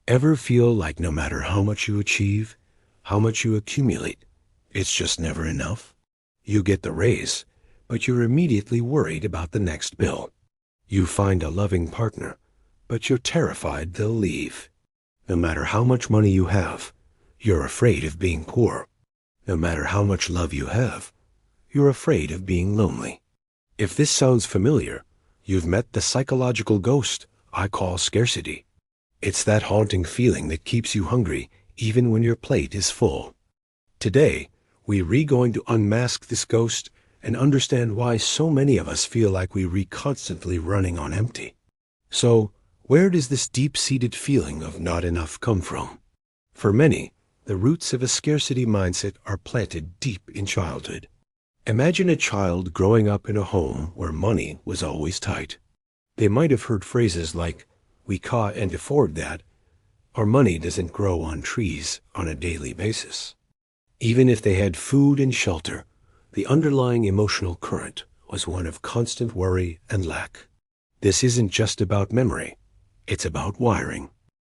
Ever feel like no matter how much you achieve, how much you accumulate, it's just never enough? You get the raise, but you're immediately worried about the next bill. You find a loving partner, but you're terrified they'll leave. No matter how much money you have, you're afraid of being poor. No matter how much love you have, you're afraid of being lonely. If this sounds familiar, you've met the psychological ghost I call scarcity. It's that haunting feeling that keeps you hungry even when your plate is full. Today, we're going to unmask this ghost and understand why so many of us feel like we're constantly running on empty. So, where does this deep-seated feeling of not enough come from? For many, the roots of a scarcity mindset are planted deep in childhood. Imagine a child growing up in a home where money was always tight. They might have heard phrases like, "We can't afford that," or "money doesn't grow on trees" on a daily basis. Even if they had food and shelter, the underlying emotional current was one of constant worry and lack. This isn't just about memory, it's about wiring.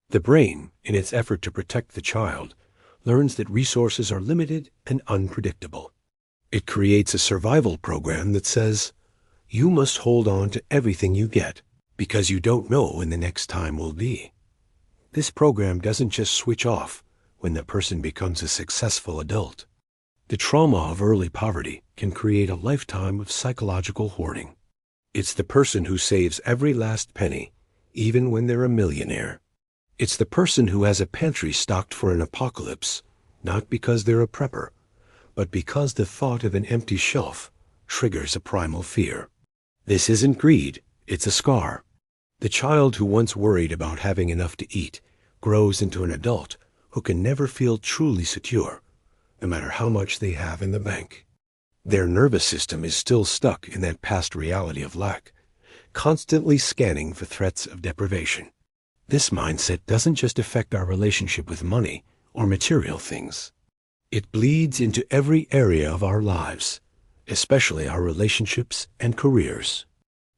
The brain, in its effort to protect the child, learns that resources are limited and unpredictable. It creates a survival program that says, you must hold on to everything you get because you don't know when the next time will be. This program doesn't just switch off when the person becomes a successful adult. The trauma of early poverty can create a lifetime of psychological hoarding. It's the person who saves every last penny, even when they're a millionaire. It's the person who has a pantry stocked for an apocalypse, not because they're a prepper, but because the thought of an empty shelf triggers a primal fear. This isn't greed, it's a scar. The child who once worried about having enough to eat grows into an adult who can never feel truly secure, no matter how much they have in the bank. Their nervous system is still stuck in that past reality of lack, constantly scanning for threats of deprivation. This mindset doesn't just affect our relationship with money or material things. It bleeds into every area of our lives, especially our relationships and careers.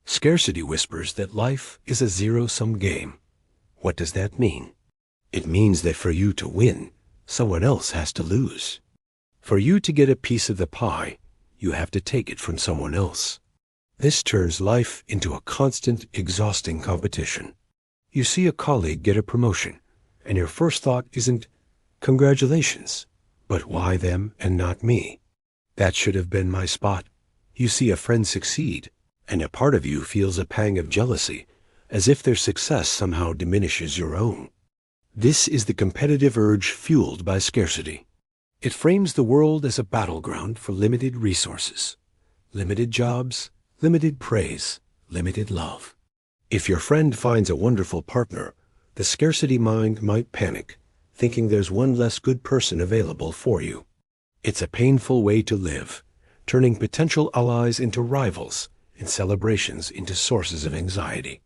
Scarcity whispers that life is a zero-sum game. What does that mean? It means that for you to win, someone else has to lose. For you to get a piece of the pie, you have to take it from someone else. This turns life into a constant, exhausting competition. You see a colleague get a promotion, and your first thought isn't, "Congratulations," but "Why them and not me? That should have been my spot." You see a friend succeed, and a part of you feels a pang of jealousy, as if their success somehow diminishes your own. This is the competitive urge fueled by scarcity. It frames the world as a battleground for limited resources, limited jobs, limited praise, limited love. If your friend finds a wonderful partner, the scarcity mind might panic, thinking there's one less good person available for you. It's a painful way to live, turning potential allies into rivals and celebrations into sources of anxiety.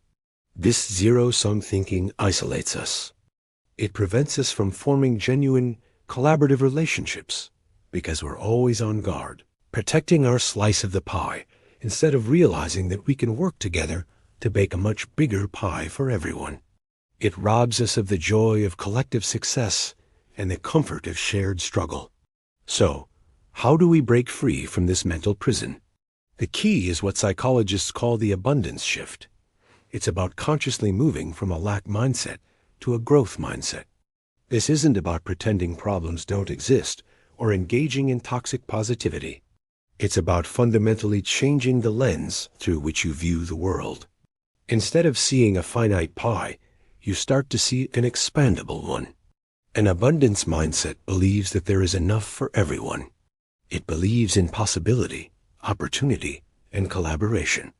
This zero-sum thinking isolates us. It prevents us from forming genuine, collaborative relationships because we're always on guard, protecting our slice of the pie instead of realizing that we can work together to bake a much bigger pie for everyone. It robs us of the joy of collective success and the comfort of shared struggle. So, how do we break free from this mental prison? The key is what psychologists call the abundance shift. It's about consciously moving from a lack mindset to a growth mindset. This isn't about pretending problems don't exist or engaging in toxic positivity. It's about fundamentally changing the lens through which you view the world. Instead of seeing a finite pie, you start to see an expandable one. An abundance mindset believes that there is enough for everyone. It believes in possibility, opportunity, and collaboration.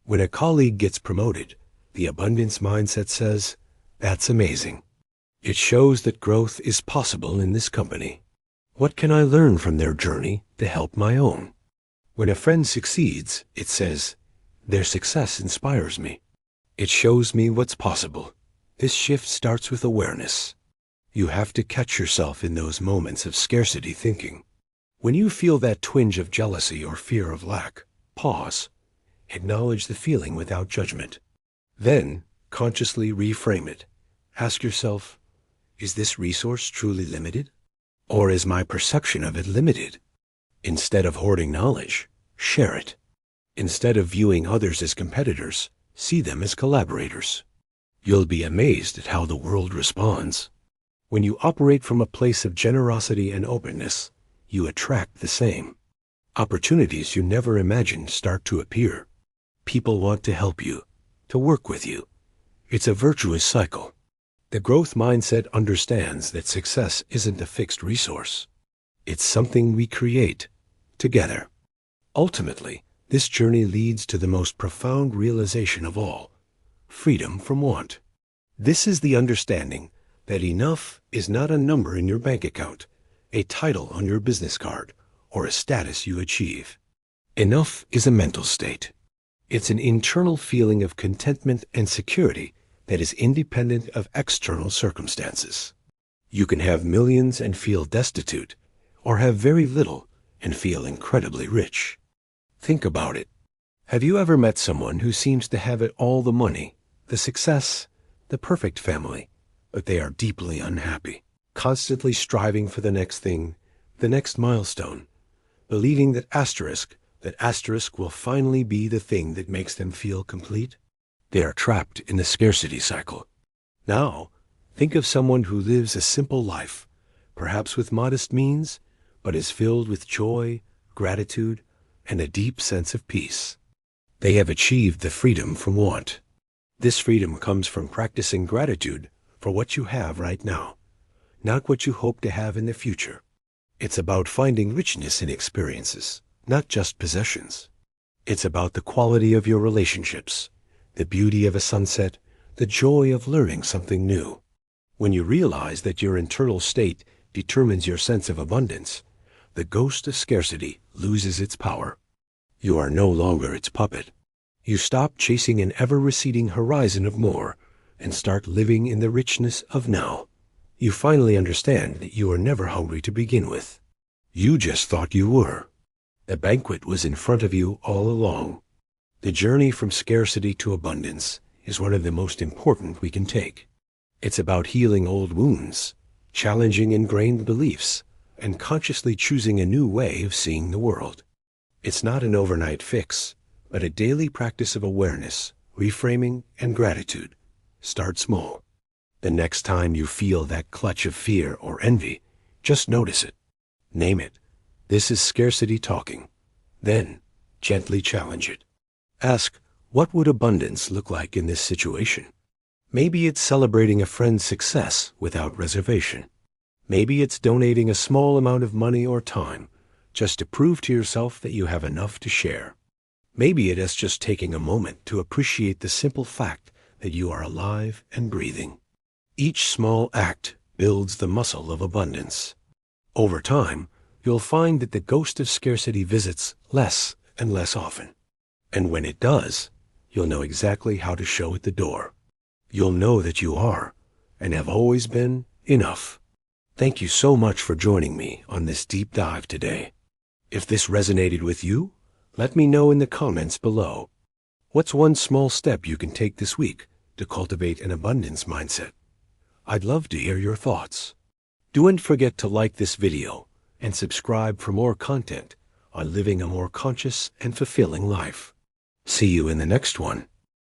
When a colleague gets promoted, the abundance mindset says, "That's amazing. It shows that growth is possible in this company. What can I learn from their journey to help my own?" When a friend succeeds, it says, "Their success inspires me. It shows me what's possible." This shift starts with awareness. You have to catch yourself in those moments of scarcity thinking. When you feel that twinge of jealousy or fear of lack, pause. Acknowledge the feeling without judgment. Then, consciously reframe it. Ask yourself, Is this resource truly limited? Or is my perception of it limited? Instead of hoarding knowledge, share it. Instead of viewing others as competitors, see them as collaborators. You'll be amazed at how the world responds. When you operate from a place of generosity and openness, you attract the same. Opportunities you never imagined start to appear. People want to help you, to work with you. It's a virtuous cycle. The growth mindset understands that success isn't a fixed resource. It's something we create together. Ultimately, this journey leads to the most profound realization of all: freedom from want. This is the understanding that enough is not a number in your bank account, a title on your business card, or a status you achieve. Enough is a mental state. It's an internal feeling of contentment and security that is independent of external circumstances. You can have millions and feel destitute, or have very little and feel incredibly rich. Think about it. Have you ever met someone who seems to have it all: the money, the success, the perfect family, but they are deeply unhappy, constantly striving for the next thing, the next milestone, believing that asterisk will finally be the thing that makes them feel complete? They are trapped in the scarcity cycle. Now, think of someone who lives a simple life, perhaps with modest means, but is filled with joy, gratitude, and a deep sense of peace. They have achieved the freedom from want. This freedom comes from practicing gratitude for what you have right now, not what you hope to have in the future. It's about finding richness in experiences, not just possessions. It's about the quality of your relationships, the beauty of a sunset, the joy of learning something new. When you realize that your internal state determines your sense of abundance, the ghost of scarcity loses its power. You are no longer its puppet. You stop chasing an ever-receding horizon of more and start living in the richness of now. You finally understand that you were never hungry to begin with. You just thought you were. The banquet was in front of you all along. The journey from scarcity to abundance is one of the most important we can take. It's about healing old wounds, challenging ingrained beliefs, and consciously choosing a new way of seeing the world. It's not an overnight fix, but a daily practice of awareness, reframing, and gratitude. Start small. The next time you feel that clutch of fear or envy, just notice it. Name it. This is scarcity talking. Then, gently challenge it. Ask, what would abundance look like in this situation? Maybe it's celebrating a friend's success without reservation. Maybe it's donating a small amount of money or time just to prove to yourself that you have enough to share. Maybe it is just taking a moment to appreciate the simple fact that you are alive and breathing. Each small act builds the muscle of abundance. Over time, you'll find that the ghost of scarcity visits less and less often. And when it does, you'll know exactly how to show it the door. You'll know that you are, and have always been, enough. Thank you so much for joining me on this deep dive today. If this resonated with you, let me know in the comments below. What's one small step you can take this week to cultivate an abundance mindset? I'd love to hear your thoughts. Don't forget to like this video and subscribe for more content on living a more conscious and fulfilling life. See you in the next one.